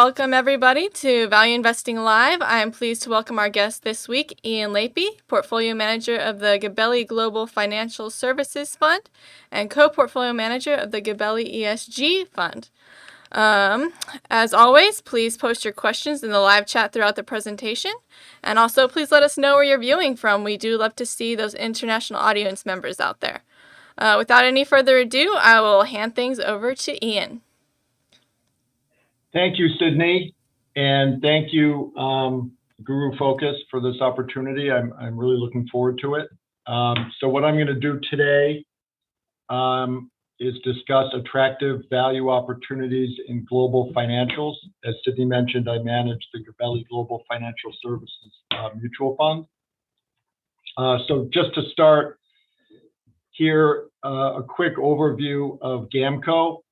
Welcome everybody to Value Investing Live. I am pleased to welcome our guest this week, Ian Lapey, Portfolio Manager of the Gabelli Global Financial Services Fund and Co-Portfolio Manager of the Gabelli ESG Fund. As always, please post your questions in the live chat throughout the presentation. And also, please let us know where you're viewing from. We do love to see those international audience members out there. Without any further ado, I will hand things over to Ian. Thank you, Sydney, and thank you, Guru Focus, for this opportunity. I'm really looking forward to it. So what I'm going to do today is discuss attractive value opportunities in global financials. As Sydney mentioned, I manage the Gabelli Global Financial Services Mutual Fund. So just to start here, a quick overview of GAMCO.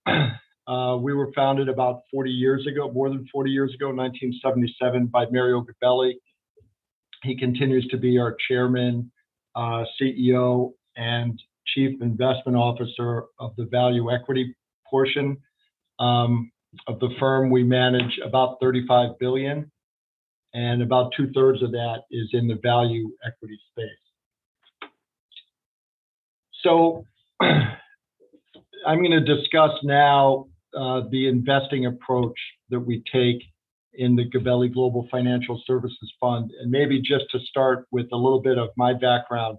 We were founded about 40 years ago, more than 40 years ago, 1977, by Mario Gabelli. He continues to be our chairman, CEO, and chief investment officer of the value equity portion of the firm. We manage about $35 billion, and about 2/3 of that is in the value equity space. So I'm going to discuss now the investing approach that we take in the Gabelli Global Financial Services Fund. And maybe just to start with a little bit of my background,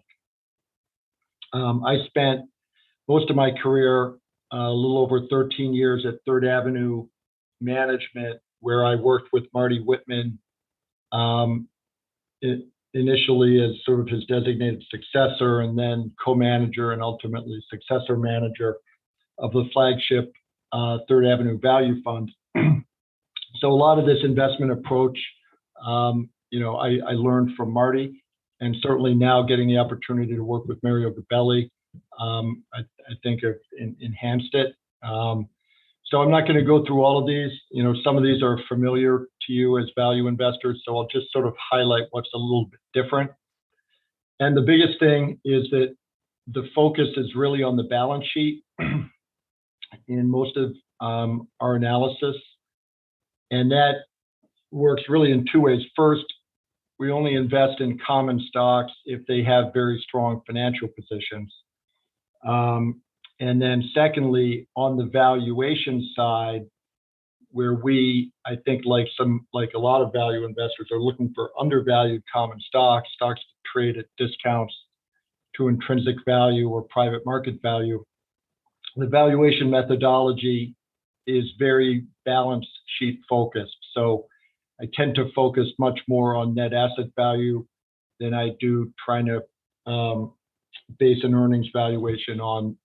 I spent most of my career, a little over 13 years at Third Avenue Management, where I worked with Marty Whitman, initially as sort of his designated successor, and then co-manager and ultimately successor manager of the flagship Third Avenue Value Fund. So a lot of this investment approach, I learned from Marty, and certainly now getting the opportunity to work with Mario Gabelli, I think have enhanced it. So I'm not going to go through all of these. Some of these are familiar to you as value investors, so I'll just sort of highlight what's a little bit different. And the biggest thing is that the focus is really on the balance sheet in most of our analysis. And that works really in two ways. First, we only invest in common stocks if they have very strong financial positions. And then secondly, on the valuation side, where we, I think like a lot of value investors, are looking for undervalued common stocks that trade at discounts to intrinsic value or private market value. The valuation methodology is very balance sheet focused. So I tend to focus much more on net asset value than I do trying to base an earnings valuation on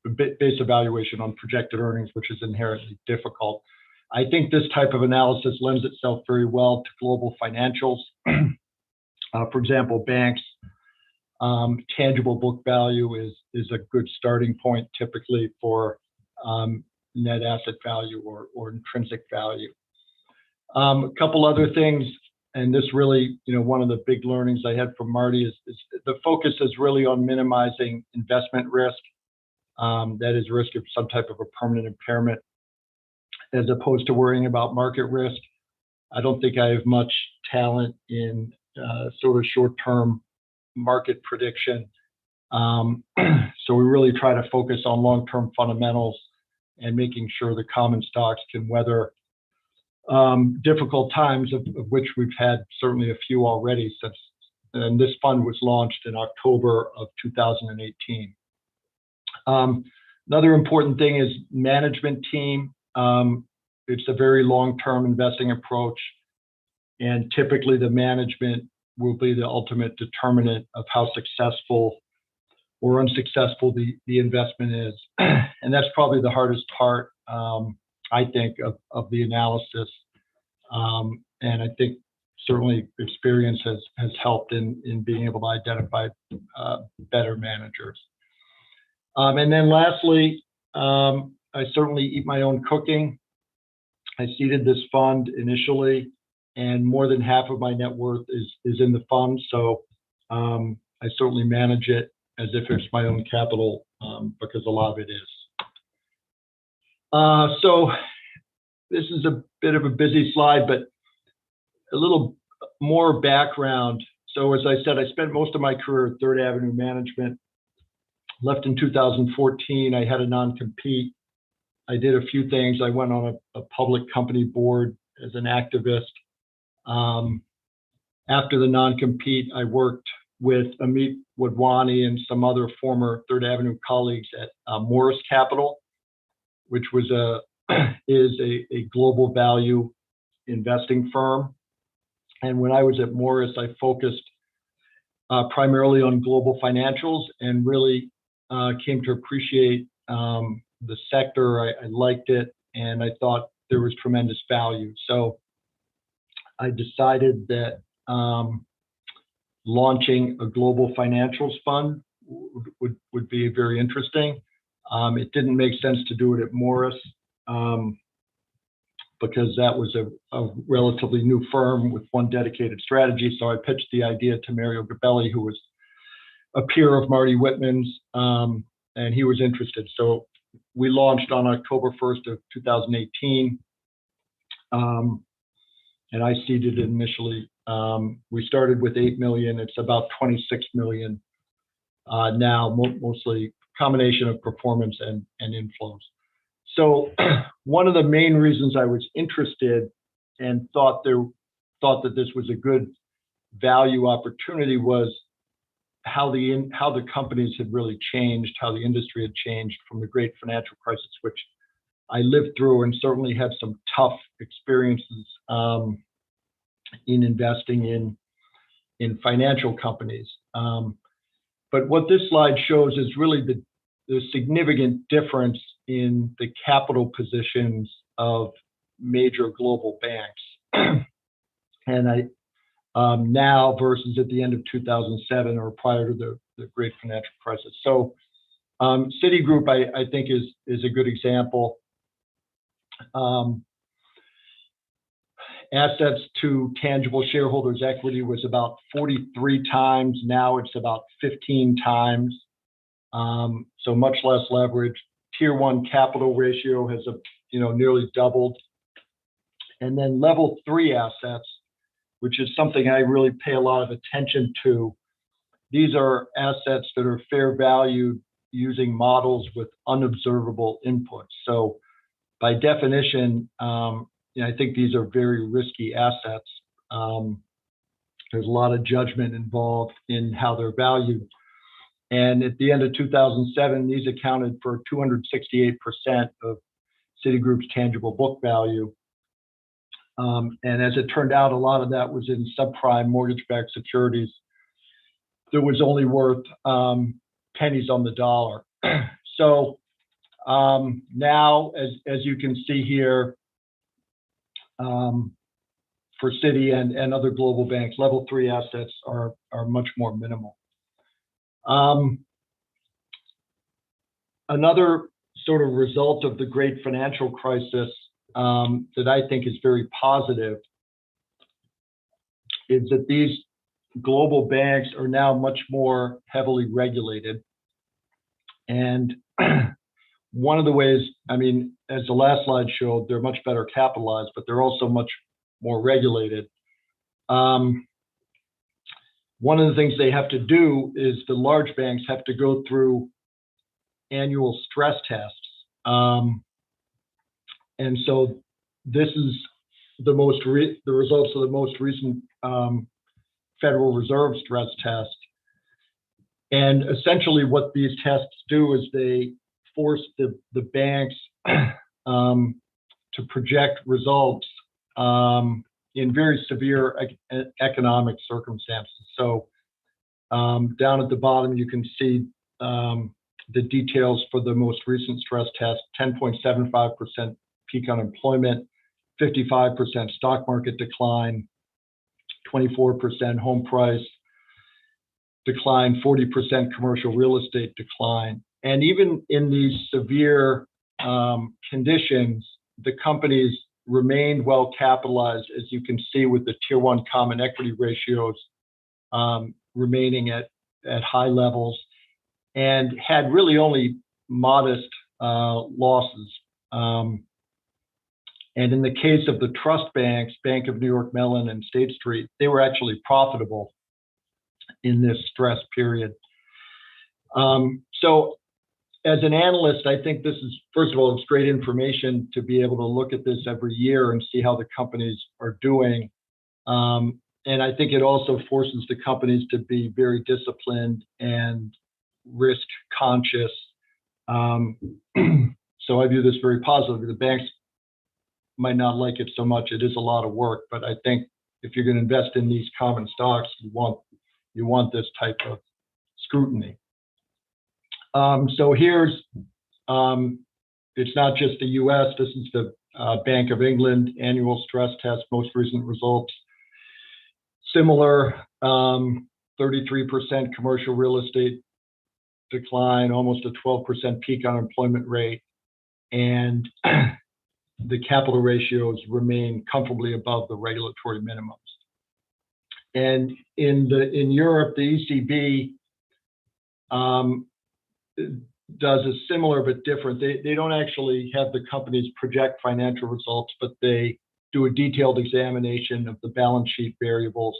projected earnings, which is inherently difficult. I think this type of analysis lends itself very well to global financials. For example, banks. Tangible book value is a good starting point typically for net asset value or intrinsic value. A couple other things, and this really, one of the big learnings I had from Marty is the focus is really on minimizing investment risk. That is risk of some type of a permanent impairment, as opposed to worrying about market risk. I don't think I have much talent in sort of short-term market prediction. So we really try to focus on long-term fundamentals and making sure the common stocks can weather difficult times, of which we've had certainly a few already since, and this fund was launched in October of 2018. Another important thing is management team. It's a very long-term investing approach, and typically the management will be the ultimate determinant of how successful or unsuccessful the investment is. And that's probably the hardest part, I think, of the analysis. And I think certainly experience has helped in being able to identify better managers. And then lastly, I certainly eat my own cooking. I seeded this fund initially, and more than half of my net worth is in the fund. So I certainly manage it as if it's my own capital, because a lot of it is. So this is a bit of a busy slide, but a little more background. So as I said, I spent most of my career at Third Avenue Management. Left in 2014. I had a non-compete. I did a few things. I went on a public company board as an activist. After the non-compete, I worked with Amit Wadhwani and some other former Third Avenue colleagues at Moerus Capital, which was is a global value investing firm. And when I was at Moerus, I focused primarily on global financials and really came to appreciate the sector. I liked it, and I thought there was tremendous value. So I decided that launching a global financials fund would be very interesting. It didn't make sense to do it at Moerus because that was a relatively new firm with one dedicated strategy. So I pitched the idea to Mario Gabelli, who was a peer of Marty Whitman's, and he was interested. So we launched on October 1st of 2018, and I seeded it initially. We started with 8 million. It's about 26 million now, mostly combination of performance and inflows. So one of the main reasons I was interested and thought that this was a good value opportunity was how the companies had really changed, how the industry had changed from the great financial crisis, which I lived through and certainly had some tough experiences in investing in financial companies. But what this slide shows is really the significant difference in the capital positions of major global banks. And now versus at the end of 2007 or prior to the great financial crisis. So Citigroup, I think, is a good example. Assets to tangible shareholders' equity was about 43 times. Now it's about 15 times. So much less leverage. Tier 1 capital ratio has nearly doubled. And then level 3 assets, which is something I really pay a lot of attention to. These are assets that are fair valued using models with unobservable inputs. So by definition, I think these are very risky assets. There's a lot of judgment involved in how they're valued. And at the end of 2007, these accounted for 268% of Citigroup's tangible book value. And as it turned out, a lot of that was in subprime mortgage-backed securities that was only worth pennies on the dollar. So now, as you can see here, for Citi and other global banks, level 3 assets are much more minimal. Another sort of result of the great financial crisis that I think is very positive is that these global banks are now much more heavily regulated. And one of the ways, as the last slide showed, they're much better capitalized, but they're also much more regulated. One of the things they have to do is the large banks have to go through annual stress tests. And so this is the results of the most recent Federal Reserve stress test. And essentially what these tests do is they force the banks to project results in very severe economic circumstances. So down at the bottom, you can see the details for the most recent stress test: 10.75% peak unemployment, 55% stock market decline, 24% home price decline, 40% commercial real estate decline. And even in these severe conditions, the companies remained well capitalized, as you can see with the Tier 1 common equity ratios remaining at high levels, and had really only modest losses. And in the case of the trust banks, Bank of New York Mellon and State Street, they were actually profitable in this stress period. So as an analyst, I think this is, first of all, it's great information to be able to look at this every year and see how the companies are doing. And I think it also forces the companies to be very disciplined and risk conscious. So I view this very positively. The banks might not like it so much. It is a lot of work, but I think if you're going to invest in these common stocks, you want this type of scrutiny. So here's, it's not just the US, this is the Bank of England annual stress test, most recent results. Similar, 33% commercial real estate decline, almost a 12% peak unemployment rate, and the capital ratios remain comfortably above the regulatory minimums. And in Europe, the ECB does a similar but different. They don't actually have the companies project financial results, but they do a detailed examination of the balance sheet variables.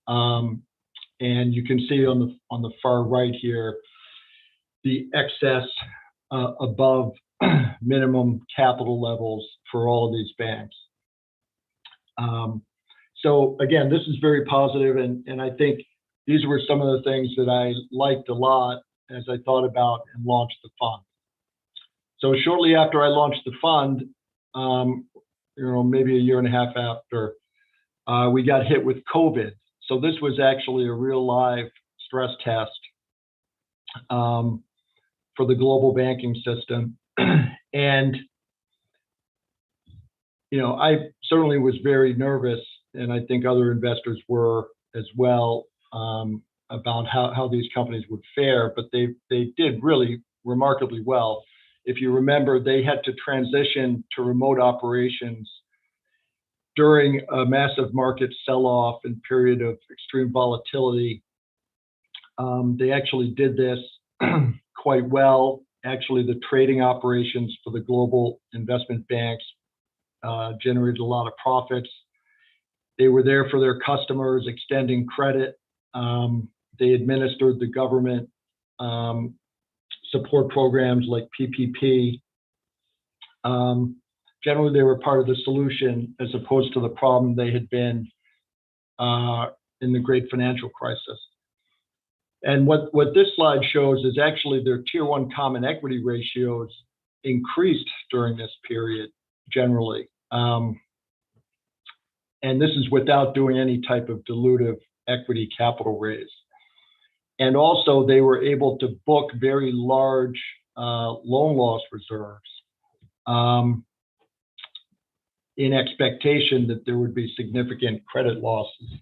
And you can see on the far right here, the excess above minimum capital levels for all of these banks. So again, this is very positive, and I think these were some of the things that I liked a lot as I thought about and launched the fund. So shortly after I launched the fund, maybe a year and a half after, we got hit with COVID. So this was actually a real live stress test for the global banking system. And, I certainly was very nervous, and I think other investors were as well, about how these companies would fare, but they did really remarkably well. If you remember, they had to transition to remote operations during a massive market sell-off and period of extreme volatility. They actually did this quite well. Actually, the trading operations for the global investment banks generated a lot of profits. They were there for their customers, extending credit. They administered the government support programs like PPP. Generally, they were part of the solution as opposed to the problem they had been in the great financial crisis. And what this slide shows is actually their Tier 1 common equity ratios increased during this period generally. And this is without doing any type of dilutive equity capital raise. And also, they were able to book very large loan loss reserves in expectation that there would be significant credit losses.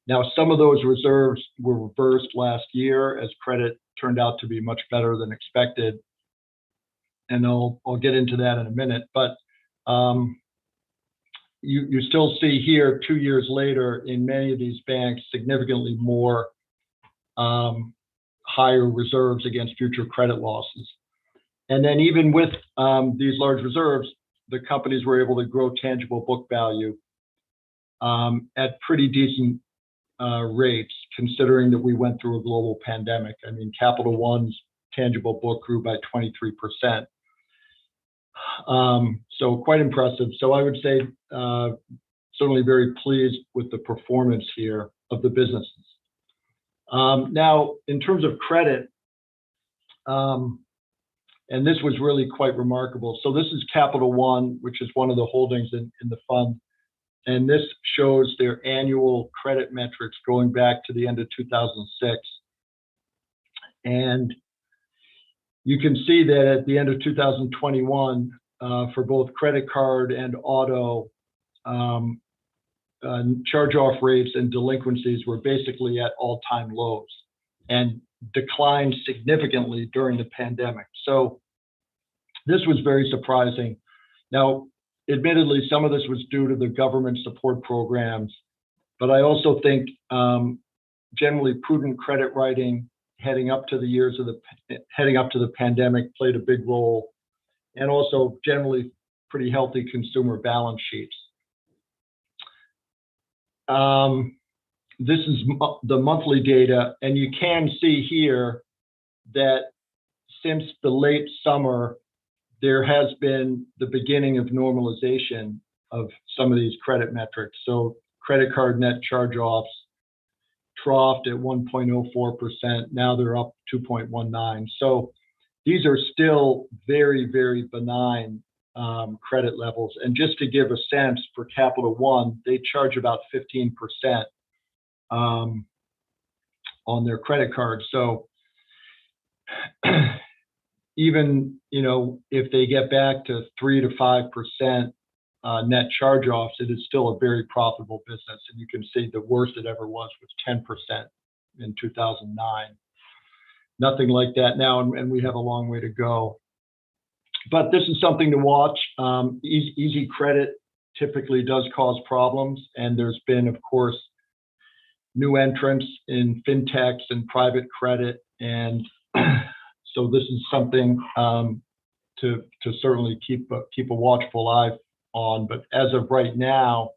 Now, some of those reserves were reversed last year as credit turned out to be much better than expected. And I'll get into that in a minute. But you still see here, 2 years later, in many of these banks, significantly more higher reserves against future credit losses. And then even with these large reserves, the companies were able to grow tangible book value at pretty decent rates, considering that we went through a global pandemic. I mean, Capital One's tangible book grew by 23%. So quite impressive. So I would say certainly very pleased with the performance here of the businesses. Now, in terms of credit, and this was really quite remarkable. So this is Capital One, which is one of the holdings in the fund. And this shows their annual credit metrics going back to the end of 2006. And you can see that at the end of 2021, for both credit card and auto, charge-off rates and delinquencies were basically at all-time lows and declined significantly during the pandemic. So this was very surprising. Now, admittedly, some of this was due to the government support programs, but I also think generally prudent credit writing heading up to the pandemic played a big role, and also generally pretty healthy consumer balance sheets. This is the monthly data, and you can see here that since the late summer, there has been the beginning of normalization of some of these credit metrics. So credit card net charge-offs troughed at 1.04%. Now they're up 2.19. So these are still very, very benign credit levels. And just to give a sense, for Capital One, they charge about 15% on their credit card. So even, if they get back to 3 to 5% net charge-offs, it is still a very profitable business. And you can see the worst it ever was 10% in 2009. Nothing like that now, and we have a long way to go. But this is something to watch. Easy credit typically does cause problems, and there's been, of course, new entrants in fintechs and private credit, and so this is something to certainly keep a watchful eye on. But as of right now,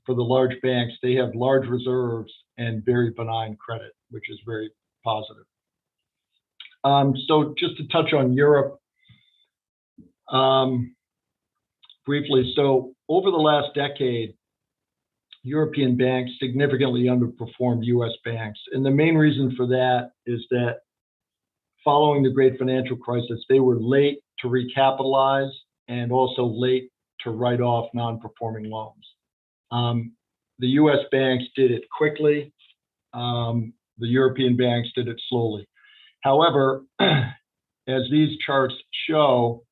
for the large banks, they have large reserves and very benign credit, which is very positive. So just to touch on Europe briefly. So over the last decade, European banks significantly underperformed US banks. And the main reason for that is that following the great financial crisis, they were late to recapitalize and also late to write off non-performing loans. The US banks did it quickly. The European banks did it slowly. However, as these charts show,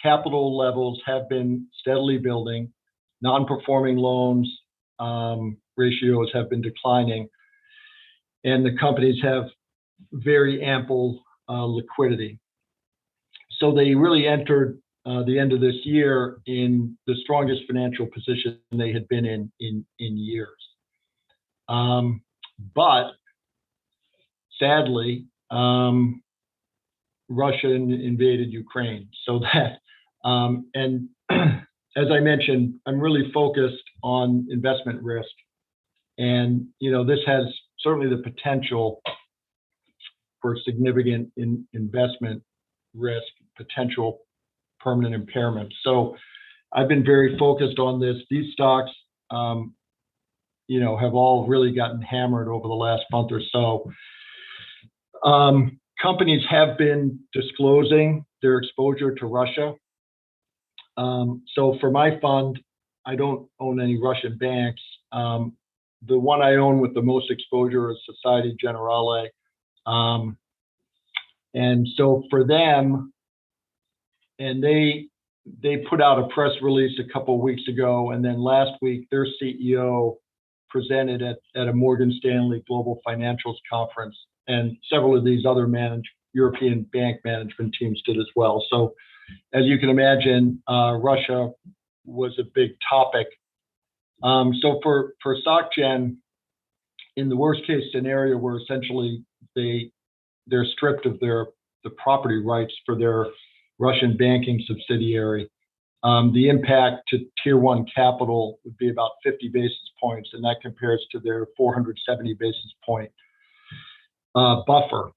capital levels have been steadily building. Non-performing loans ratios have been declining, and the companies have very ample liquidity. So they really entered the end of this year in the strongest financial position they had been in years. But sadly, Russia invaded Ukraine. So that, and as I mentioned, I'm really focused on investment risk. And, this has certainly the potential for significant investment risk, potential permanent impairment. So I've been very focused on this. These stocks, have all really gotten hammered over the last month or so. Companies have been disclosing their exposure to Russia. So for my fund, I don't own any Russian banks. The one I own with the most exposure is Societe Generale. And so for them, and they put out a press release a couple of weeks ago, and then last week their CEO presented at a Morgan Stanley Global Financials Conference, and several of these other European bank management teams did as well. So as you can imagine, Russia was a big topic. So for SocGen, in the worst case scenario, where essentially they're stripped of the property rights for their Russian banking subsidiary, the impact to Tier 1 capital would be about 50 basis points, and that compares to their 470 basis point buffer.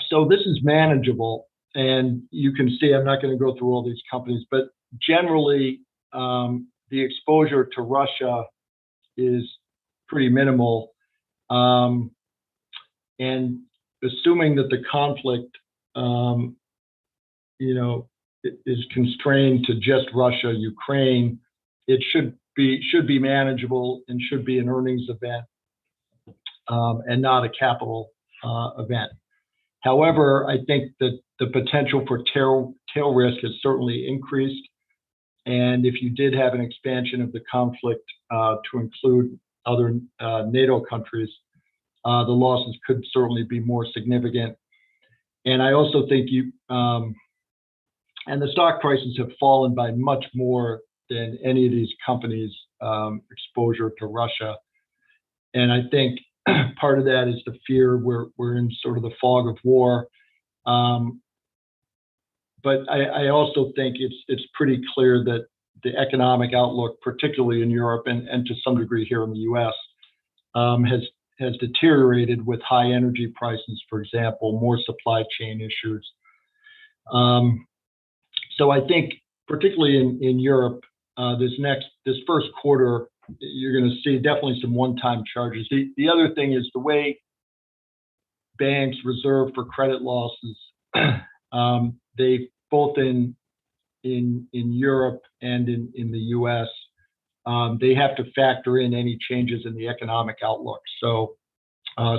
So this is manageable, and you can see, I'm not going to go through all these companies, but generally the exposure to Russia is pretty minimal. And assuming that the conflict, is constrained to just Russia, Ukraine, it should be manageable and should be an earnings event and not a capital event. However, I think that the potential for tail risk has certainly increased. And if you did have an expansion of the conflict to include other NATO countries, the losses could certainly be more significant. And I also think and the stock prices have fallen by much more than any of these companies' exposure to Russia. And I think part of that is the fear we're in sort of the fog of war. but I also think it's pretty clear that the economic outlook, particularly in Europe and to some degree here in the U.S., has deteriorated with high energy prices, for example, more supply chain issues. So I think, particularly in Europe, this first quarter, you're going to see definitely some one-time charges. The other thing is the way banks reserve for credit losses. They both in Europe and in the U.S. They have to factor in any changes in the economic outlook. So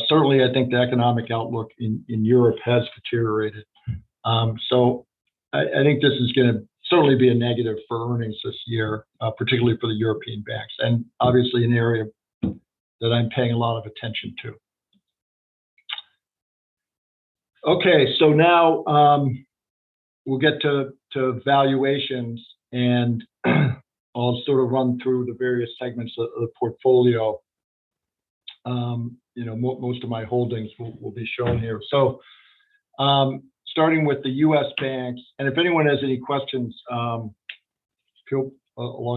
certainly, I think the economic outlook in Europe has deteriorated. So I think this is going to certainly be a negative for earnings this year, particularly for the European banks, and obviously an area that I'm paying a lot of attention to. Okay, so now we'll get to valuations, and I'll sort of run through the various segments of the portfolio. Most of my holdings will be shown here. So starting with the U.S. banks, and if anyone has any questions along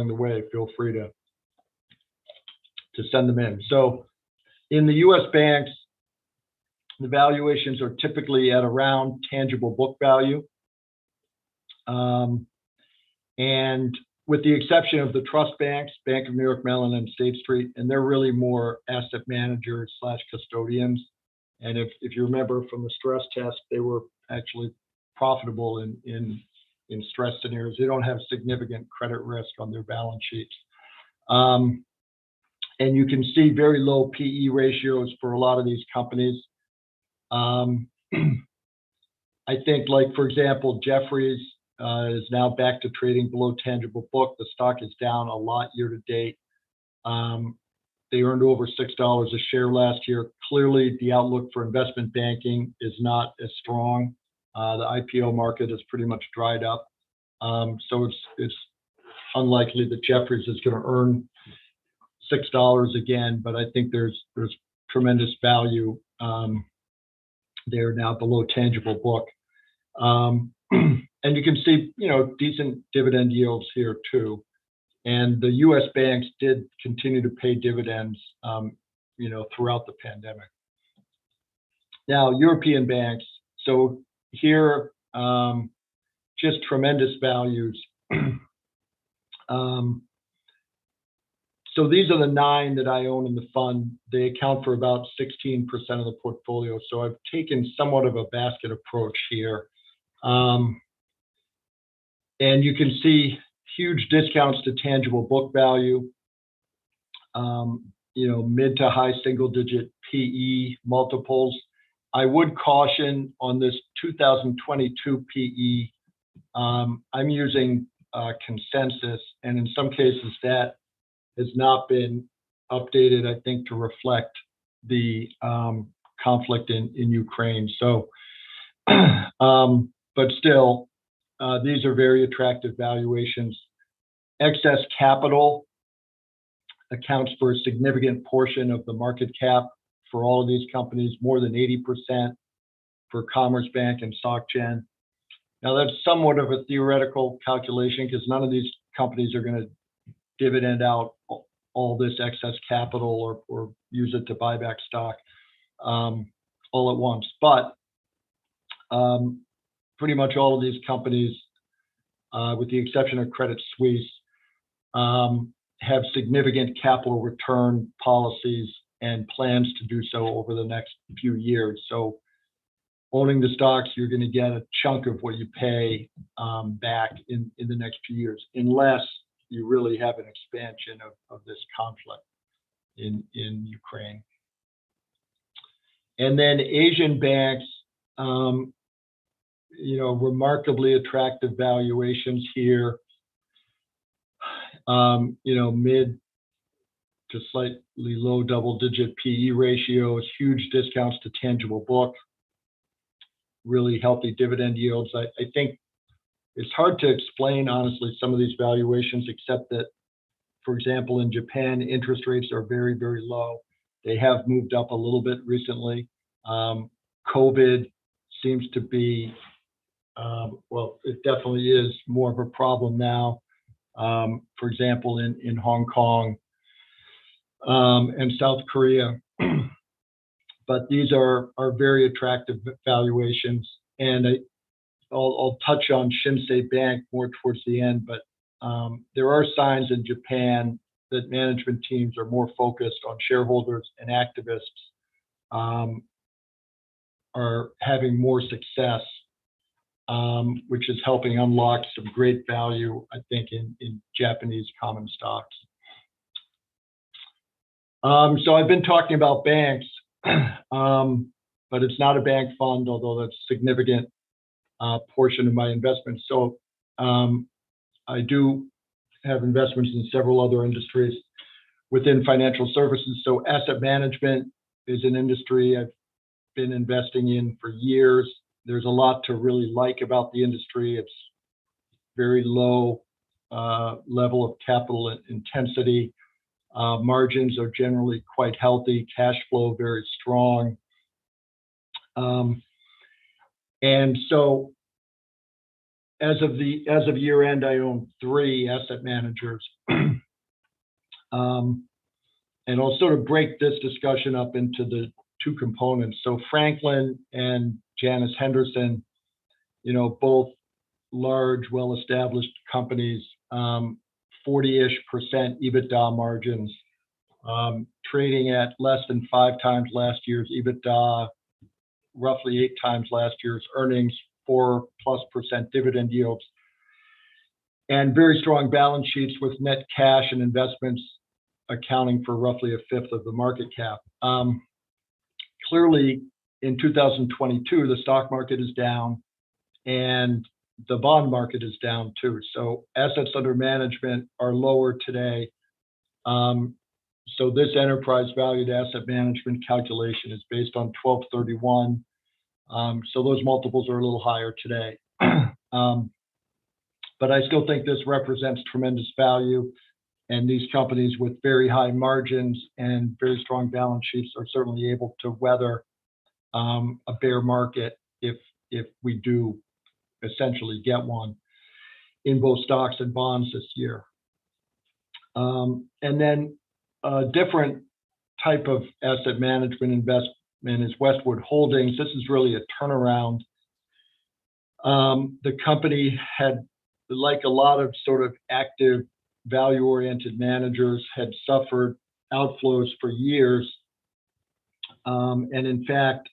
the way, feel free to send them in. So in the U.S. banks, the valuations are typically at around tangible book value. And with the exception of the trust banks, Bank of New York Mellon and State Street, and they're really more asset managers / custodians. And if you remember from the stress test, they were actually profitable in stress scenarios. They don't have significant credit risk on their balance sheets. And you can see very low PE ratios for a lot of these companies. I think, like, for example, Jefferies is now back to trading below tangible book. The stock is down a lot year to date. They earned over $6 a share last year. Clearly, the outlook for investment banking is not as strong. The IPO market is pretty much dried up. So it's unlikely that Jefferies is going to earn $6 again, but I think there's tremendous value there now below tangible book. And you can see, decent dividend yields here too. And the U.S. banks did continue to pay dividends, throughout the pandemic. Now, European banks. So here, just tremendous values. So these are the 9 that I own in the fund. They account for about 16% of the portfolio. So I've taken somewhat of a basket approach here. And you can see huge discounts to tangible book value, mid to high single-digit PE multiples. I would caution on this 2022 PE. I'm using consensus, and in some cases that has not been updated, I think, to reflect the conflict in Ukraine. So, but still, these are very attractive valuations. Excess capital accounts for a significant portion of the market cap for all of these companies, more than 80% for Commerce Bank and SocGen. Now, that's somewhat of a theoretical calculation because none of these companies are going to dividend out all this excess capital or use it to buy back stock all at once. But pretty much all of these companies, with the exception of Credit Suisse, have significant capital return policies and plans to do so over the next few years. So owning the stocks, you're going to get a chunk of what you pay back in the next few years, unless you really have an expansion of this conflict in Ukraine. And then Asian banks, remarkably attractive valuations here, mid to slightly low double-digit PE ratios, huge discounts to tangible book, really healthy dividend yields. I think it's hard to explain, honestly, some of these valuations, except that, for example, in Japan, interest rates are very, very low. They have moved up a little bit recently. COVID seems to be well, it definitely is more of a problem now. For example, in Hong Kong and South Korea. But these are very attractive valuations. And I'll touch on Shinsei Bank more towards the end, but there are signs in Japan that management teams are more focused on shareholders, and activists are having more success, which is helping unlock some great value, I think, in Japanese common stocks. So I've been talking about banks, but it's not a bank fund, although that's a significant portion of my investments. So I do have investments in several other industries within financial services. So asset management is an industry I've been investing in for years. There's a lot to really like about the industry. It's very low level of capital intensity. Margins are generally quite healthy, cash flow very strong. And so as of year end, I own 3 asset managers. And I'll sort of break this discussion up into the 2 components. So Franklin and Janus Henderson, both large, well-established companies, 40-ish% EBITDA margins, trading at less than 5 times last year's EBITDA, roughly 8 times last year's earnings, 4+% dividend yields, and very strong balance sheets with net cash and investments accounting for roughly a fifth of the market cap. Clearly, in 2022, the stock market is down and the bond market is down too. So assets under management are lower today. So this enterprise valued asset management calculation is based on 12/31. So those multiples are a little higher today. But I still think this represents tremendous value. And these companies with very high margins and very strong balance sheets are certainly able to weather a bear market if we do essentially get one in both stocks and bonds this year. And then a different type of asset management investment is Westwood Holdings. This is really a turnaround. The company had, like a lot of sort of active value-oriented managers, had suffered outflows for years, and in fact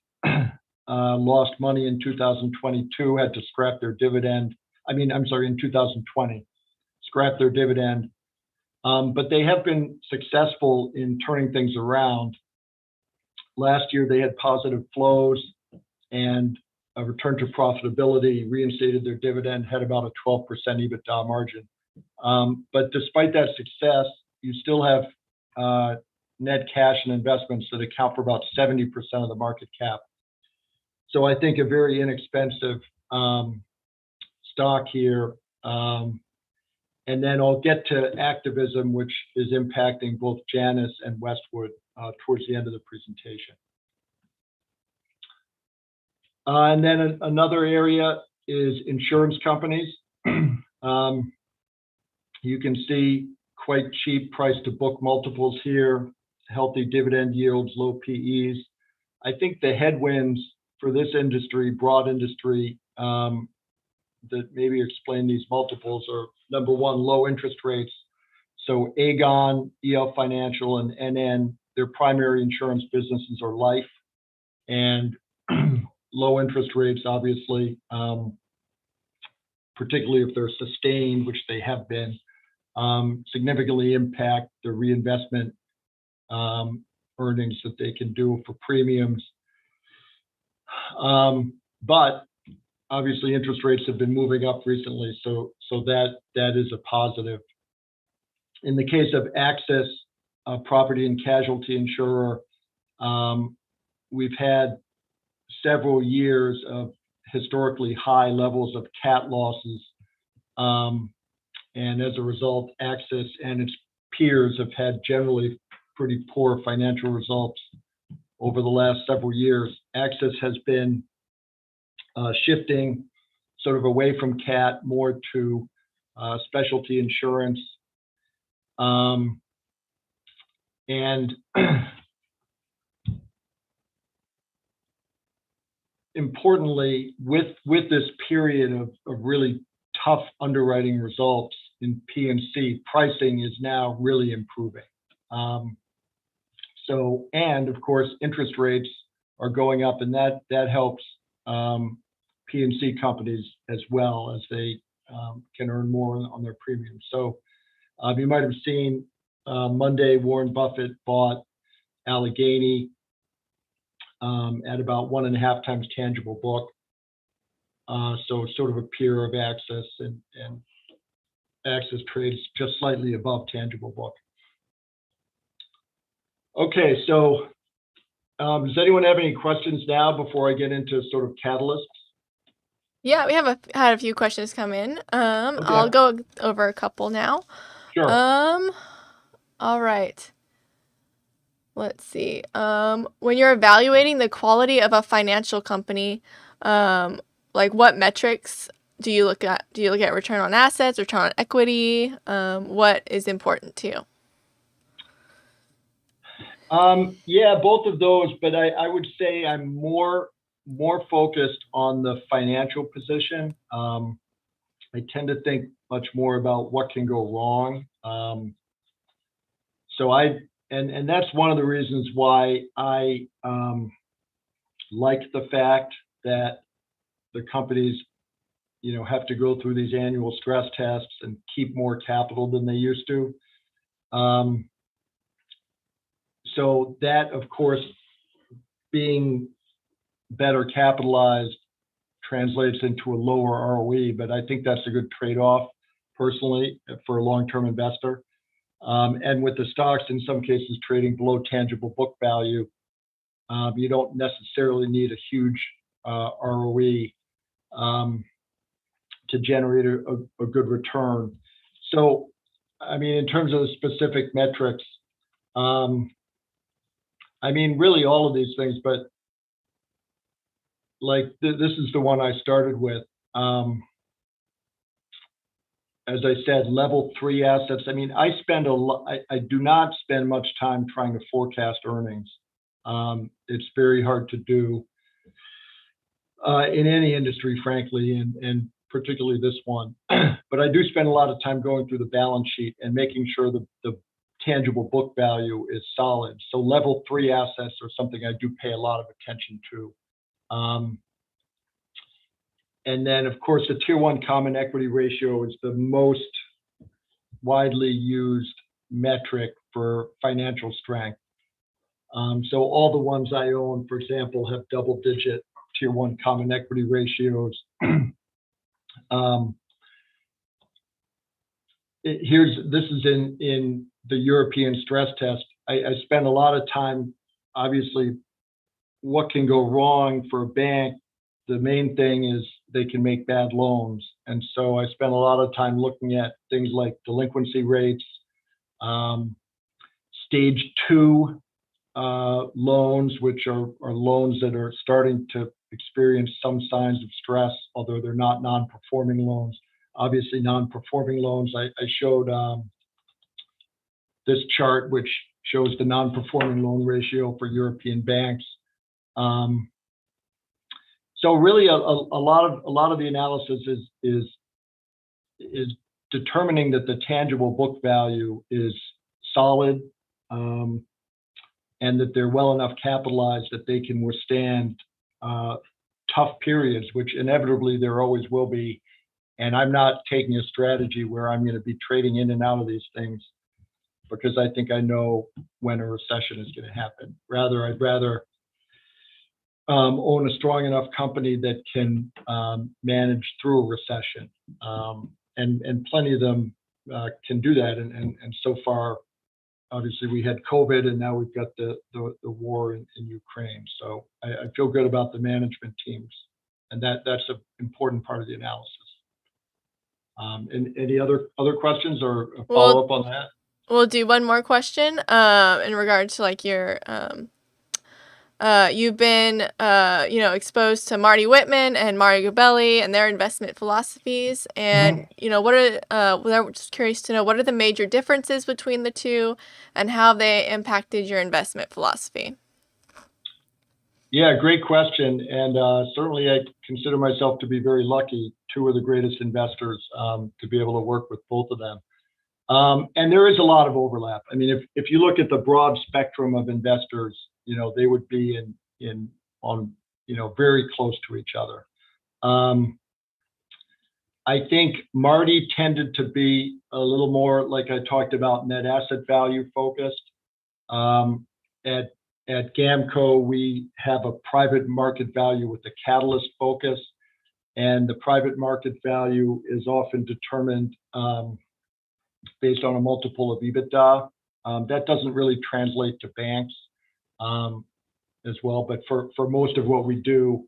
lost money in 2022, had to scrap their dividend. In 2020, scrap their dividend. But they have been successful in turning things around. Last year, they had positive flows and a return to profitability, reinstated their dividend, had about a 12% EBITDA margin. But despite that success, you still have net cash and investments that account for about 70% of the market cap. So I think a very inexpensive stock here. And then I'll get to activism, which is impacting both Janus and Westwood towards the end of the presentation. And then another area is insurance companies. You can see quite cheap price to book multiples here, healthy dividend yields, low PEs. I think the headwinds for this industry, broad industry, that maybe explain these multiples are, number one, low interest rates. So Aegon, EL Financial, and NN, their primary insurance businesses are life, and low interest rates, obviously, particularly if they're sustained, which they have been, significantly impact the reinvestment earnings that they can do for premiums. But obviously, interest rates have been moving up recently, so that is a positive. In the case of Axis, a property and casualty insurer, we've had several years of historically high levels of cat losses. And as a result, Axis and its peers have had generally pretty poor financial results over the last several years. Axis has been shifting sort of away from cat, more to specialty insurance. And importantly, with this period of really tough underwriting results in P&C, pricing is now really improving. And of course, interest rates are going up, and that helps P&C companies as well, as they can earn more on their premiums. So you might have seen Monday, Warren Buffett bought Allegheny at about 1.5 times tangible book. So it's sort of a peer of Access, and Access trades just slightly above tangible book. Okay, so does anyone have any questions now before I get into sort of catalysts? Yeah, we have had a few questions come in. Okay. I'll go over a couple now. Sure. All right. Let's see. When you're evaluating the quality of a financial company, like what metrics do you look at? Do you look at return on assets, return on equity? What is important to you? Yeah, both of those, but I would say I'm more focused on the financial position. I tend to think much more about what can go wrong. And that's one of the reasons why I like the fact that the companies, have to go through these annual stress tests and keep more capital than they used to. So that, of course, being better capitalized translates into a lower ROE, but I think that's a good trade-off personally for a long-term investor. And with the stocks, in some cases, trading below tangible book value, you don't necessarily need a huge ROE to generate a good return. So, I mean, in terms of the specific metrics, I mean, really all of these things, but like this is the one I started with. As I said, level 3 assets. I mean, I do not spend much time trying to forecast earnings. It's very hard to do in any industry, frankly, and particularly this one. But I do spend a lot of time going through the balance sheet and making sure that the tangible book value is solid. So level 3 assets are something I do pay a lot of attention to. And then, of course, the Tier 1 common equity ratio is the most widely used metric for financial strength. So all the ones I own, for example, have double-digit Tier 1 common equity ratios. This is in the European stress test. I spend a lot of time, obviously, what can go wrong for a bank. The main thing is they can make bad loans. And so I spend a lot of time looking at things like delinquency rates, stage 2 loans, which are loans that are starting to experience some signs of stress, although they're not non-performing loans. Obviously, non-performing loans, I showed this chart, which shows the non-performing loan ratio for European banks. So really, a lot of the analysis is determining that the tangible book value is solid, and that they're well enough capitalized that they can withstand tough periods, which inevitably there always will be. And I'm not taking a strategy where I'm going to be trading in and out of these things because I think I know when a recession is going to happen. I'd rather own a strong enough company that can manage through a recession. And plenty of them can do that. And so far, obviously, we had COVID, and now we've got the war in Ukraine. So I feel good about the management teams, and that's an important part of the analysis. And any other questions or follow up on that? We'll do one more question in regard to like your You've been, exposed to Marty Whitman and Mario Gabelli and their investment philosophies. And, we're just curious to know, what are the major differences between the two and how they impacted your investment philosophy? Yeah, great question. And certainly I consider myself to be very lucky. Two of the greatest investors, to be able to work with both of them. And there is a lot of overlap. I mean, if you look at the broad spectrum of investors, they would be very close to each other. I think Marty tended to be a little more, like I talked about, net asset value focused. At GAMCO, we have a private market value with a catalyst focus, and the private market value is often determined based on a multiple of EBITDA. That doesn't really translate to banks as well, but for most of what we do,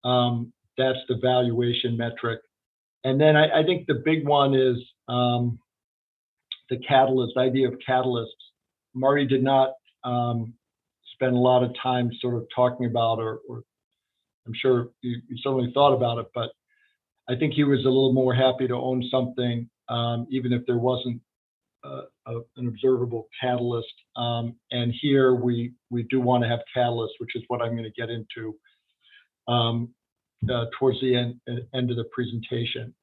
that's the valuation metric. And then I think the big one is the catalyst, idea of catalysts. Marty did not spend a lot of time sort of talking about, or I'm sure you certainly thought about it, but I think he was a little more happy to own something, even if there wasn't an observable catalyst. And here we do want to have catalysts, which is what I'm going to get into towards the end of the presentation.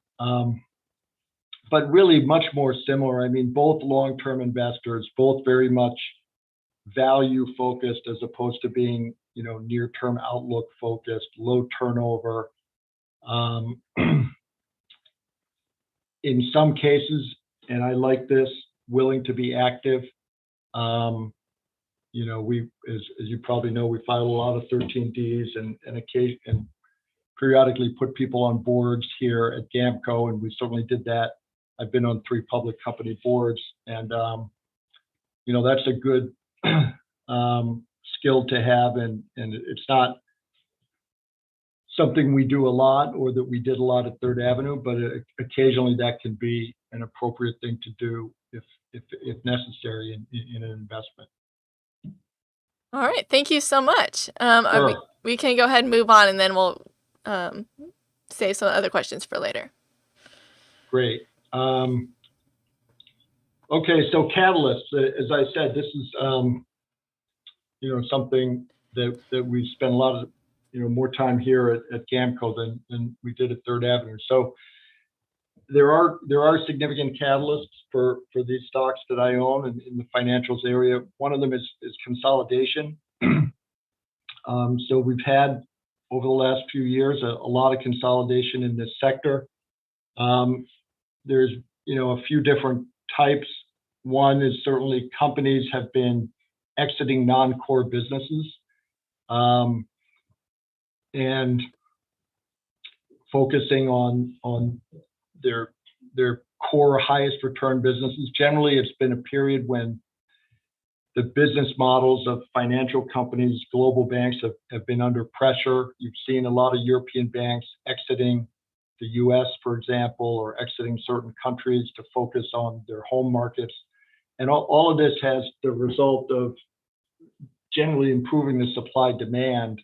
But really much more similar. I mean, both long-term investors, both very much value focused as opposed to being, near-term outlook focused, low turnover. In some cases, and I like this, willing to be active. We, as you probably know, we file a lot of 13Ds and periodically put people on boards here at GAMCO, and we certainly did that. I've been on 3 public company boards, and that's a good skill to have, and it's not something we do a lot or that we did a lot at Third Avenue, but occasionally that can be an appropriate thing to do if necessary in an investment. All right, thank you so much. Sure. We can go ahead and move on, and then we'll save some other questions for later. Great. Okay, so catalysts. As I said, this is something that we spend a lot of more time here at GAMCO than we did at Third Avenue. So there are significant catalysts for these stocks that I own in the financials area. One of them is consolidation. So we've had over the last few years a lot of consolidation in this sector. There's a few different types. One is certainly companies have been exiting non-core businesses and focusing on their core highest return businesses. Generally, it's been a period when the business models of financial companies, global banks have been under pressure. You've seen a lot of European banks exiting the US, for example, or exiting certain countries to focus on their home markets. And all of this has the result of generally improving the supply demand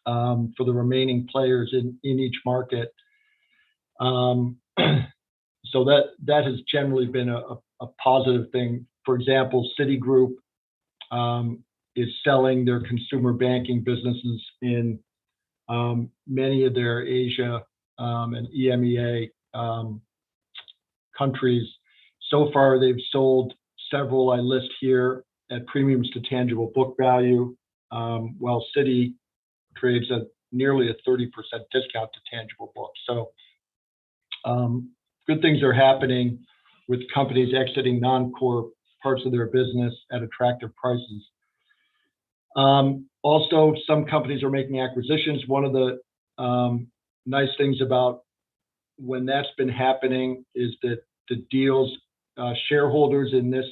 for the remaining players in each market. So that has generally been a positive thing. For example, Citigroup is selling their consumer banking businesses in many of their Asia and EMEA countries. So far, they've sold several I list here at premiums to tangible book value, while Citi trades at nearly a 30% discount to tangible book. So good things are happening with companies exiting non-core parts of their business at attractive prices. Also, some companies are making acquisitions. One of the nice things about when that's been happening is that the deals shareholders in this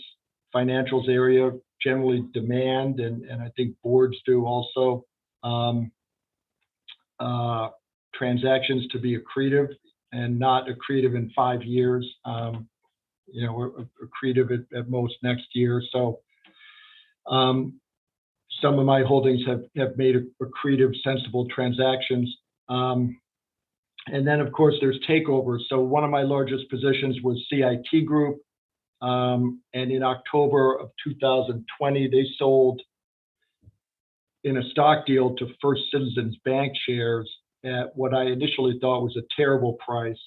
financials area generally demand, and I think boards do also, transactions to be accretive and not accretive in 5 years, accretive at most next year. So some of my holdings have made accretive, sensible transactions. And then, of course, there's takeovers. So one of my largest positions was CIT Group. And in October of 2020, they sold in a stock deal to First Citizens Bank shares at what I initially thought was a terrible price,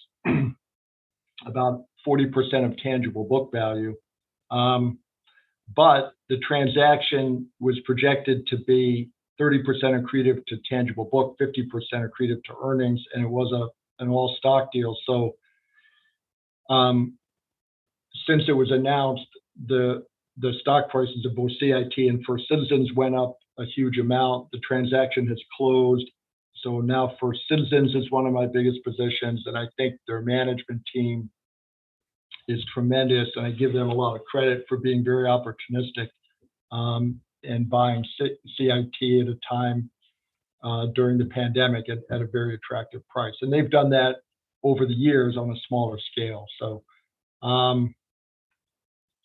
about 40% of tangible book value. But the transaction was projected to be 30% accretive to tangible book, 50% accretive to earnings, and it was an all stock deal. So since it was announced, the stock prices of both CIT and First Citizens went up a huge amount. The transaction has closed. So now First Citizens is one of my biggest positions, and I think their management team is tremendous, and I give them a lot of credit for being very opportunistic and buying CIT at a time during the pandemic at a very attractive price. And they've done that over the years on a smaller scale. So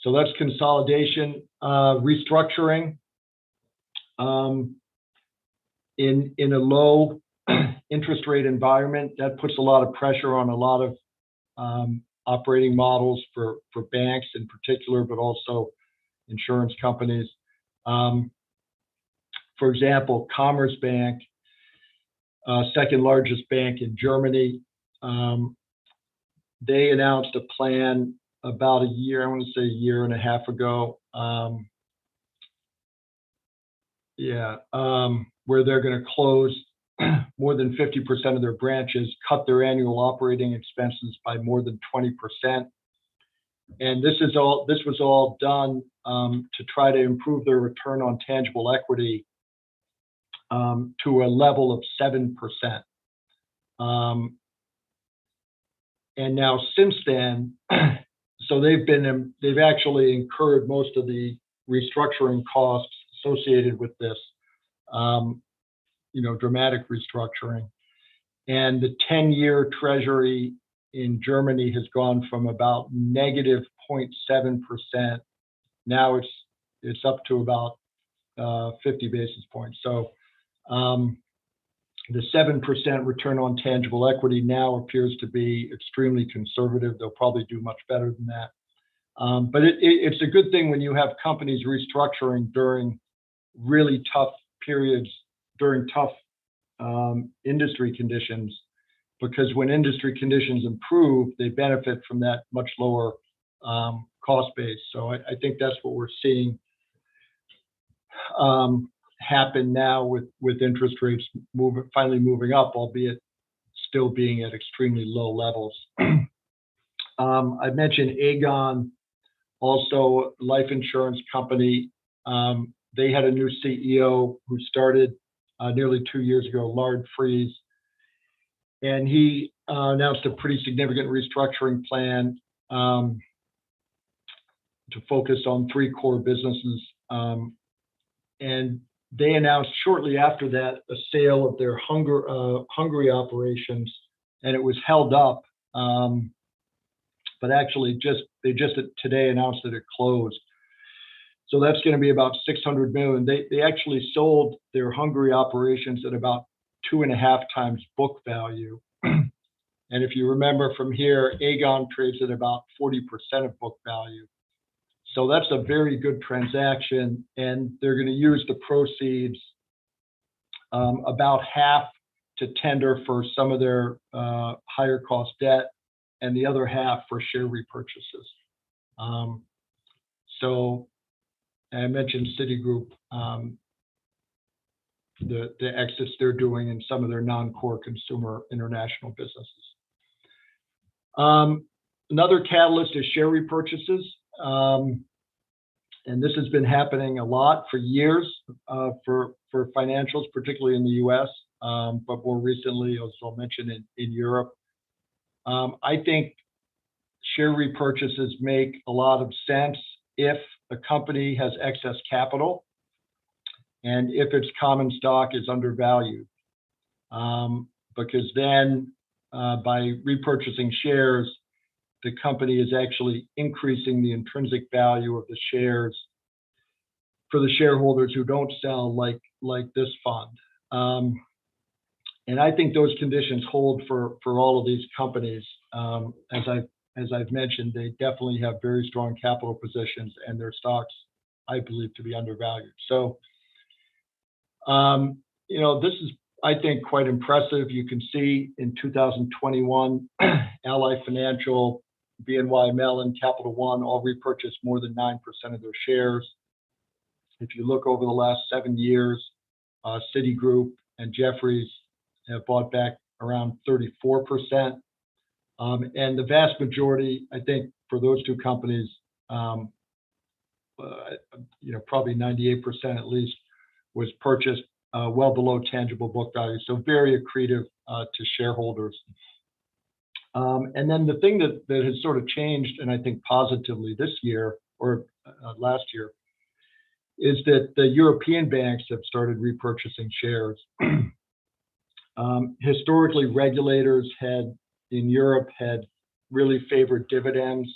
that's consolidation, restructuring. In a low interest rate environment, that puts a lot of pressure on a lot of operating models for banks in particular, but also insurance companies. For example, Commerzbank, second largest bank in Germany, they announced a plan about a year and a half ago, where they're going to close more than 50% of their branches, cut their annual operating expenses by more than 20%. And this was all done to try to improve their return on tangible equity to a level of 7%. And now since then, so they've actually incurred most of the restructuring costs associated with this, dramatic restructuring. And the 10-year Treasury in Germany has gone from about negative 0.7%. Now it's up to about 50 basis points. So the 7% return on tangible equity now appears to be extremely conservative. They'll probably do much better than that. But it's a good thing when you have companies restructuring during really tough periods, during tough industry conditions, because when industry conditions improve, they benefit from that much lower cost base. So I think that's what we're seeing happen now with interest rates finally moving up, albeit still being at extremely low levels. I mentioned Aegon, also a life insurance company. They had a new CEO who started nearly 2 years ago, Lard Friese, and he announced a pretty significant restructuring plan to focus on 3 core businesses. And they announced shortly after that a sale of their Hungary operations, and it was held up. But actually, they just today announced that it closed. So that's going to be about $600 million. They actually sold their Hungary operations at about 2.5 times book value. And if you remember from here, Aegon trades at about 40% of book value. So that's a very good transaction, and they're going to use the proceeds, about half to tender for some of their higher cost debt, and the other half for share repurchases. So I mentioned Citigroup, the exits they're doing in some of their non-core consumer international businesses. Another catalyst is share repurchases. And this has been happening a lot for years for financials, particularly in the US, but more recently, as I'll mention, in Europe. I think share repurchases make a lot of sense if a company has excess capital and if its common stock is undervalued. Because then by repurchasing shares, the company is actually increasing the intrinsic value of the shares. for the shareholders who don't sell like this fund. And I think those conditions hold for all of these companies. As I've mentioned, they definitely have very strong capital positions, and their stocks, I believe, to be undervalued. So, this is, I think, quite impressive. You can see in 2021, Ally Financial, BNY Mellon, Capital One all repurchased more than 9% of their shares. If you look over the last 7 years, Citigroup and Jefferies have bought back around 34%. And the vast majority, I think, for those two companies, probably 98% at least, was purchased well below tangible book value. So very accretive to shareholders. And then the thing that has sort of changed, and I think positively this year or last year, is that the European banks have started repurchasing shares. Historically, regulators in Europe had really favored dividends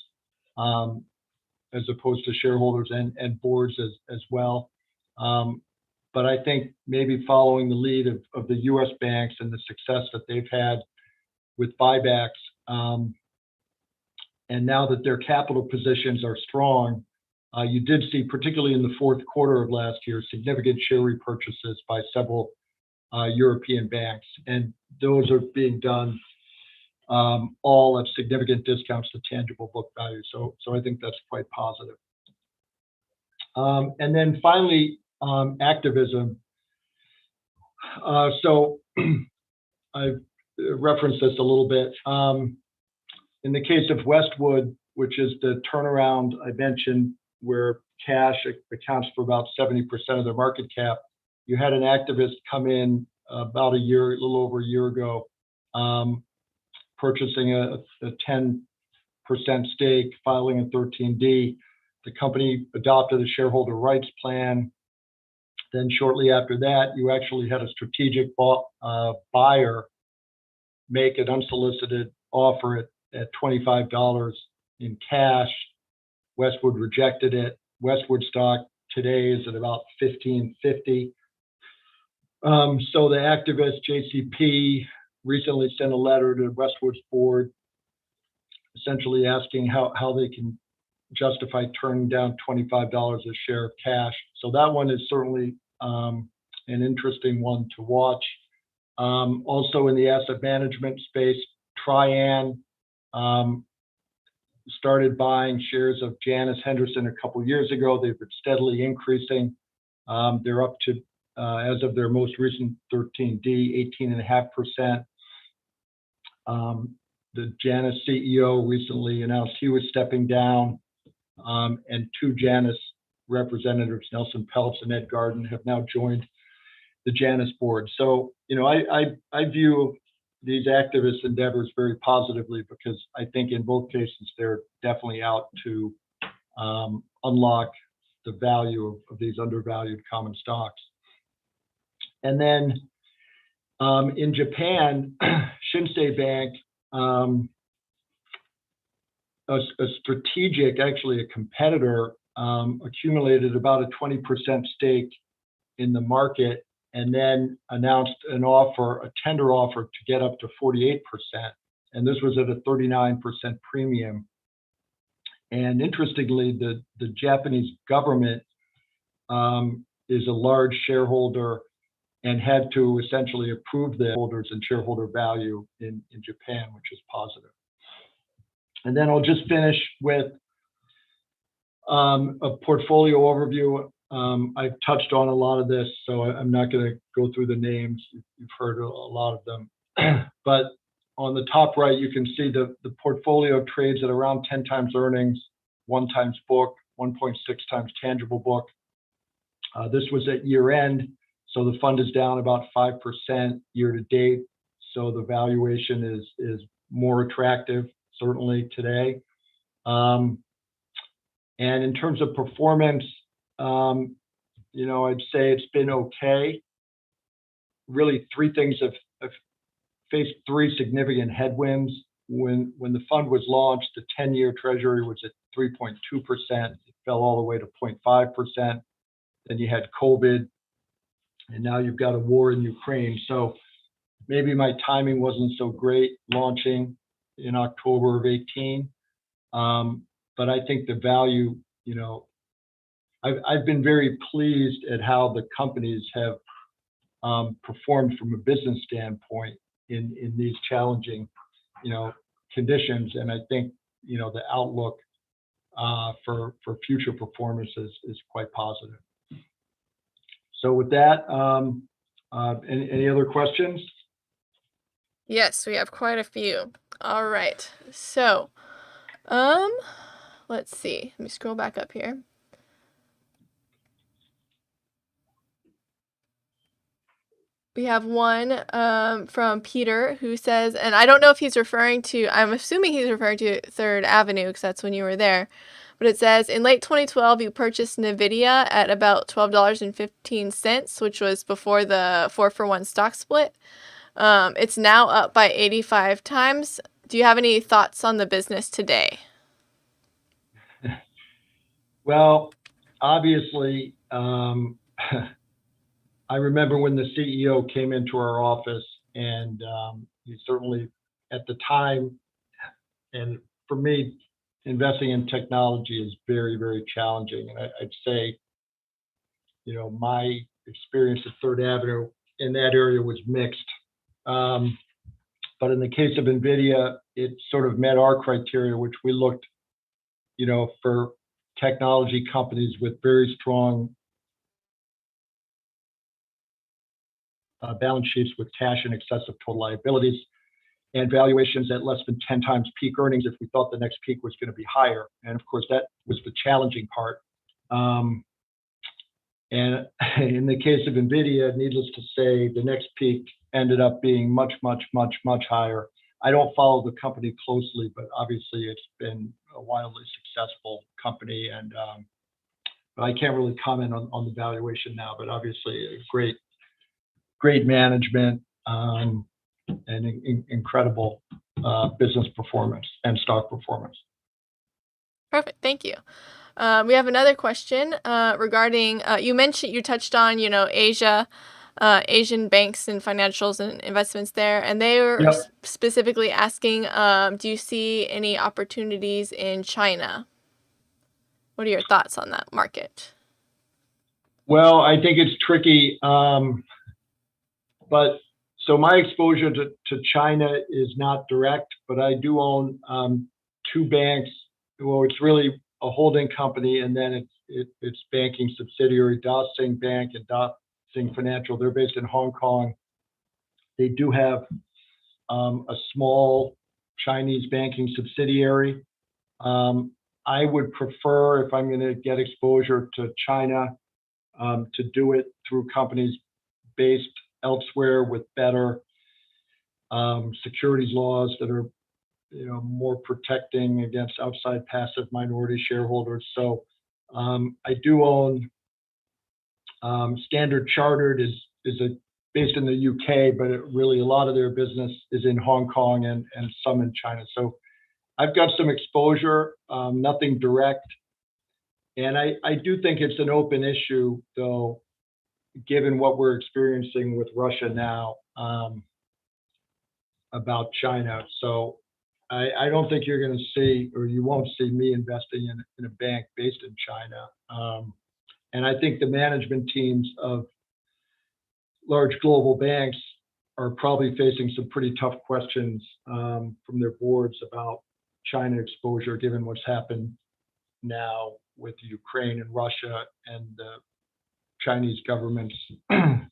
as opposed to shareholders and boards as well. But I think maybe following the lead of the U.S. banks and the success that they've had with buybacks, and now that their capital positions are strong, you did see, particularly in the fourth quarter of last year, significant share repurchases by several European banks, and those are being done all at significant discounts to tangible book value. So I think that's quite positive. And then finally, activism. So I've referenced this a little bit. In the case of Westwood, which is the turnaround I mentioned, where cash accounts for about 70% of their market cap, you had an activist come in about a little over a year ago, purchasing a 10% stake, filing a 13D. The company adopted a shareholder rights plan. Then shortly after that, you actually had a strategic buyer make an unsolicited offer at $25 in cash. Westwood rejected it. Westwood stock today is at about $15.50. So the activist JCP recently sent a letter to Westwood's board, essentially asking how they can justify turning down $25 a share of cash. So that one is certainly an interesting one to watch. Also in the asset management space, Trian started buying shares of Janus Henderson a couple of years ago. They've been steadily increasing. They're up to, as of their most recent 13D, 18.5%. The Janus CEO recently announced he was stepping down, and two Janus representatives, Nelson Peltz and Ed Garden, have now joined the Janus board. So, I view these activist endeavors very positively, because I think in both cases they're definitely out to unlock the value of these undervalued common stocks. And then in Japan, Shinsei Bank, a strategic, actually a competitor, accumulated about a 20% stake in the market, and then announced a tender offer to get up to 48%. And this was at a 39% premium. And interestingly, the Japanese government is a large shareholder and had to essentially approve the holders and shareholder value in Japan, which is positive. And then I'll just finish with a portfolio overview. I've touched on a lot of this, so I'm not going to go through the names. You've heard a lot of them. But on the top right, you can see the portfolio trades at around 10 times earnings, 1 times book, 1.6 times tangible book. This was at year end, so the fund is down about 5% year to date. So the valuation is more attractive, certainly today. And in terms of performance, I'd say it's been okay. Really, three things have faced three significant headwinds. When the fund was launched, the 10-year Treasury was at 3.2%. It fell all the way to 0.5%. then you had COVID, and now you've got a war in Ukraine. So maybe my timing wasn't so great launching in October of 18. But I think the value, I've been very pleased at how the companies have performed from a business standpoint in these challenging, conditions. And I think, the outlook for future performance is quite positive. So with that, any other questions? Yes, we have quite a few. All right. So, let's see. Let me scroll back up here. We have one from Peter who says, and I don't know if he's referring to, I'm assuming he's referring to Third Avenue because that's when you were there. But it says, in late 2012, you purchased NVIDIA at about $12.15, which was before the 4-for-1 stock split. It's now up by 85 times. Do you have any thoughts on the business today? Well, obviously, I remember when the CEO came into our office, and he certainly, at the time, and for me, investing in technology is very, very challenging. And I'd say, my experience at Third Avenue in that area was mixed. But in the case of NVIDIA, it sort of met our criteria, which we looked, for technology companies with very strong balance sheets with cash in excess of total liabilities, and valuations at less than 10 times peak earnings if we thought the next peak was going to be higher. And of course, that was the challenging part. And in the case of NVIDIA, needless to say, the next peak ended up being much, much, much, much higher. I don't follow the company closely, but obviously it's been a wildly successful company. And but I can't really comment on the valuation now, but obviously a great management, and incredible business performance and stock performance. Perfect. Thank you. We have another question regarding, you touched on, Asia, Asian banks and financials and investments there. And they were Yep. specifically asking, do you see any opportunities in China? What are your thoughts on that market? Well, I think it's tricky. But so my exposure to China is not direct, but I do own two banks. Well, it's really a holding company, and then it's banking subsidiary, Da Sing Bank and Da Sing Financial. They're based in Hong Kong. They do have a small Chinese banking subsidiary. I would prefer, if I'm going to get exposure to China, to do it through companies based elsewhere with better securities laws that are, more protecting against outside passive minority shareholders. So I do own Standard Chartered is based in the UK, but really a lot of their business is in Hong Kong and some in China. So I've got some exposure, nothing direct. And I do think it's an open issue, though, given what we're experiencing with Russia now, about China. So I don't think you're going to see, or you won't see me investing in a bank based in China. And I think the management teams of large global banks are probably facing some pretty tough questions from their boards about China exposure, given what's happened now with Ukraine and Russia and the Chinese government's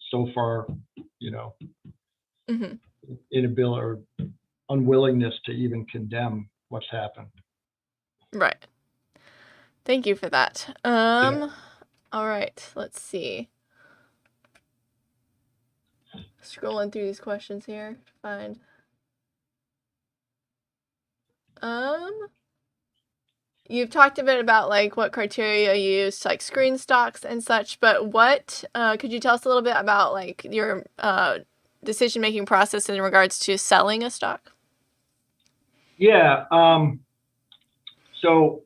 so far, Mm-hmm. inability or unwillingness to even condemn what's happened. Right. Thank you for that. Yeah. All right. Let's see. Scrolling through these questions here to find. You've talked a bit about what criteria you use to screen stocks and such, but what could you tell us a little bit about your decision-making process in regards to selling a stock? Yeah. So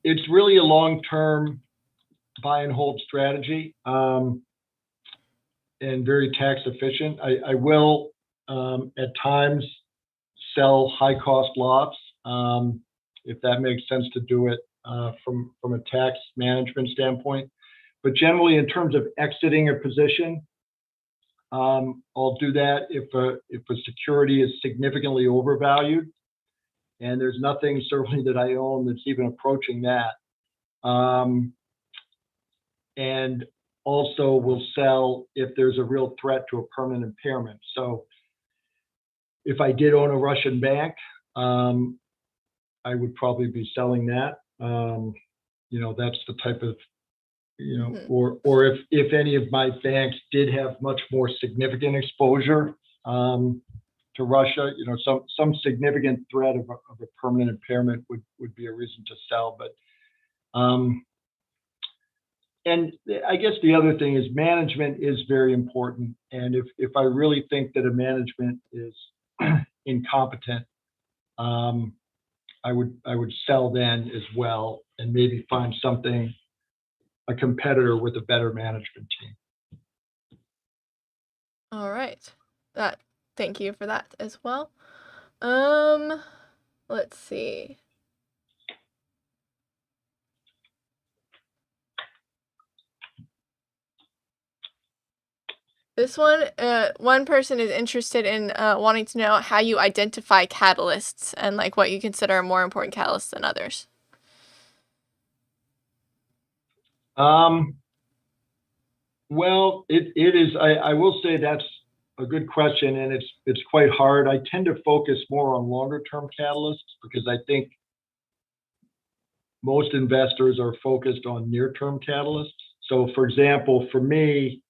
it's really a long-term buy and hold strategy, and very tax efficient. I will at times sell high cost lots, if that makes sense to do it from a tax management standpoint. But generally, in terms of exiting a position, I'll do that if a security is significantly overvalued, and there's nothing certainly that I own that's even approaching that. And also will sell if there's a real threat to a permanent impairment. So if I did own a Russian bank, I would probably be selling that. That's the type of, or if any of my banks did have much more significant exposure to Russia, some significant threat of a permanent impairment would be a reason to sell. But and I guess the other thing is management is very important. And if I really think that a management is incompetent, I would sell then as well, and maybe find a competitor with a better management team. All right. Thank you for that as well. Let's see. This one person is interested in wanting to know how you identify catalysts and like what you consider a more important catalyst than others. Well, it is. I will say that's a good question, and it's quite hard. I tend to focus more on longer term catalysts because I think most investors are focused on near term catalysts. So, for example, for me,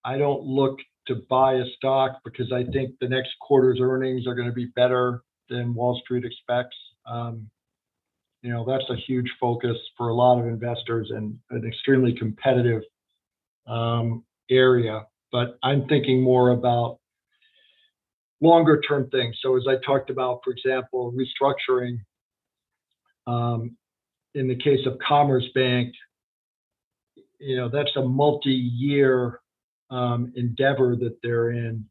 I don't look to buy a stock because I think the next quarter's earnings are going to be better than Wall Street expects. That's a huge focus for a lot of investors and an extremely competitive area. But I'm thinking more about longer term things. So as I talked about, for example, restructuring, in the case of Commerce Bank, that's a multi-year endeavor that they're in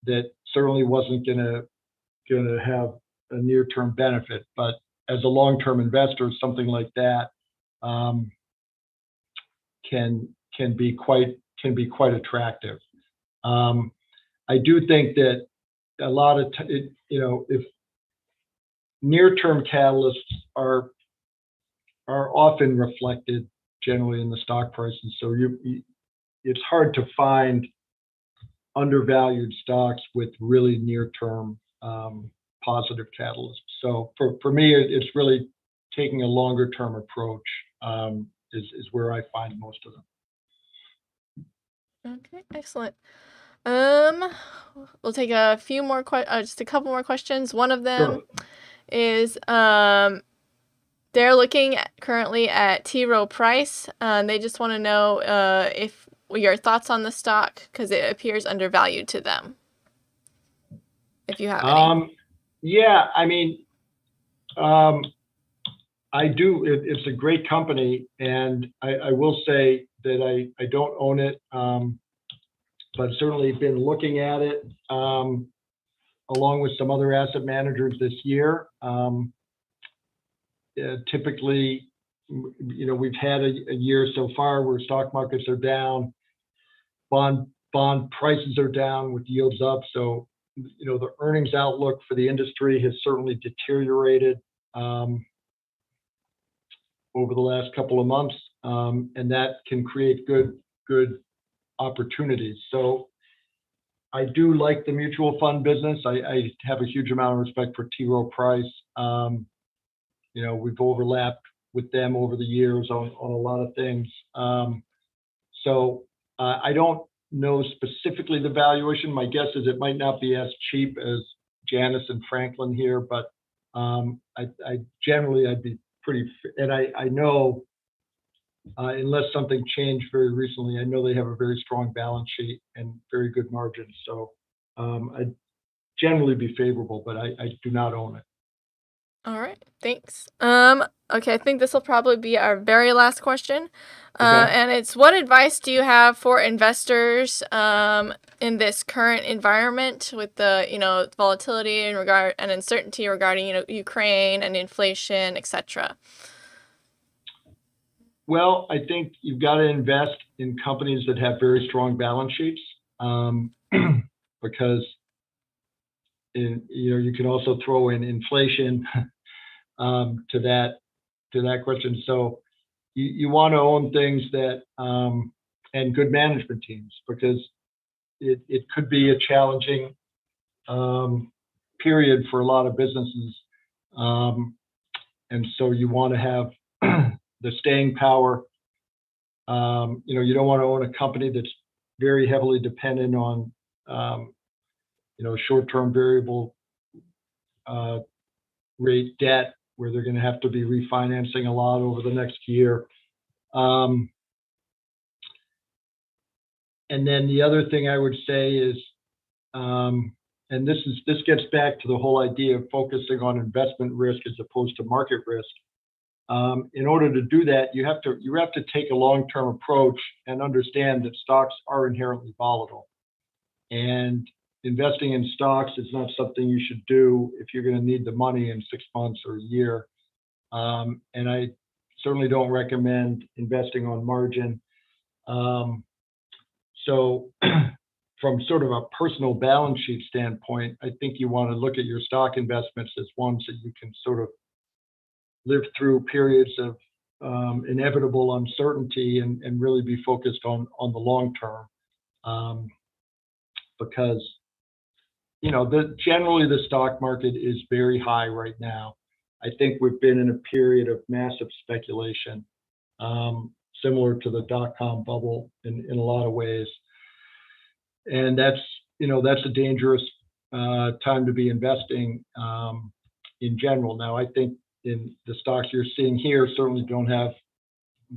that certainly wasn't going to have a near-term benefit. But as a long-term investor, something like that can be quite attractive. I do think that a lot of if near-term catalysts are often reflected generally in the stock prices, so it's hard to find undervalued stocks with really near-term positive catalysts. So for me, it's really taking a longer-term approach is where I find most of them. Okay, excellent. We'll take a few more just a couple more questions. One of them is they're looking currently at T. Rowe Price. They just want to know if your thoughts on the stock because it appears undervalued to them. If you have any. Yeah, I mean, I do. It's a great company, and I will say that I don't own it, but certainly been looking at it along with some other asset managers this year. Typically, we've had a year so far where stock markets are down, bond prices are down with yields up. So, the earnings outlook for the industry has certainly deteriorated over the last couple of months, and that can create good opportunities. So I do like the mutual fund business. I have a huge amount of respect for T. Rowe Price. We've overlapped with them over the years on a lot of things. So I don't know specifically the valuation. My guess is it might not be as cheap as Janus and Franklin here, but I generally I'd be pretty, and I know unless something changed very recently, I know they have a very strong balance sheet and very good margins. So I'd generally be favorable, but I do not own it. All right, thanks. Okay, I think this will probably be our very last question. Okay. And it's, what advice do you have for investors in this current environment with the, volatility and uncertainty regarding, Ukraine and inflation, etc.? Well, I think you've got to invest in companies that have very strong balance sheets, because you can also throw in inflation to that question. So you want to own things that and good management teams, because it could be a challenging period for a lot of businesses, and so you want to have the staying power. You don't want to own a company that's very heavily dependent on short-term variable rate debt, where they're going to have to be refinancing a lot over the next year. And then the other thing I would say is, and this gets back to the whole idea of focusing on investment risk as opposed to market risk. In order to do that, you have to take a long-term approach and understand that stocks are inherently volatile. And investing in stocks is not something you should do if you're going to need the money in 6 months or a year. And I certainly don't recommend investing on margin. So from sort of a personal balance sheet standpoint, I think you want to look at your stock investments as ones that you can sort of live through periods of inevitable uncertainty and really be focused on the long term. Because generally the stock market is very high right now. I think we've been in a period of massive speculation, similar to the dot-com bubble in a lot of ways. And that's a dangerous time to be investing in general. Now, I think in the stocks you're seeing here certainly don't have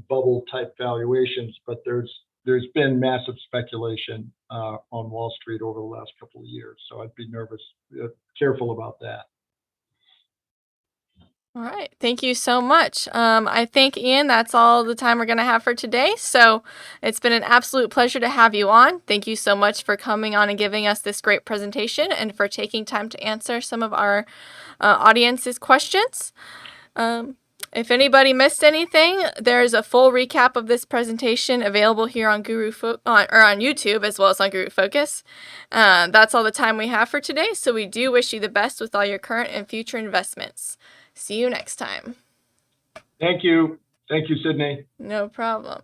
bubble type valuations, but there's been massive speculation on Wall Street over the last couple of years. So I'd be careful about that. All right. Thank you so much. I think, Ian, that's all the time we're going to have for today. So it's been an absolute pleasure to have you on. Thank you so much for coming on and giving us this great presentation and for taking time to answer some of our audience's questions. If anybody missed anything, there's a full recap of this presentation available here on on YouTube as well as on Guru Focus. That's all the time we have for today. So we do wish you the best with all your current and future investments. See you next time. Thank you. Thank you, Sydney. No problem.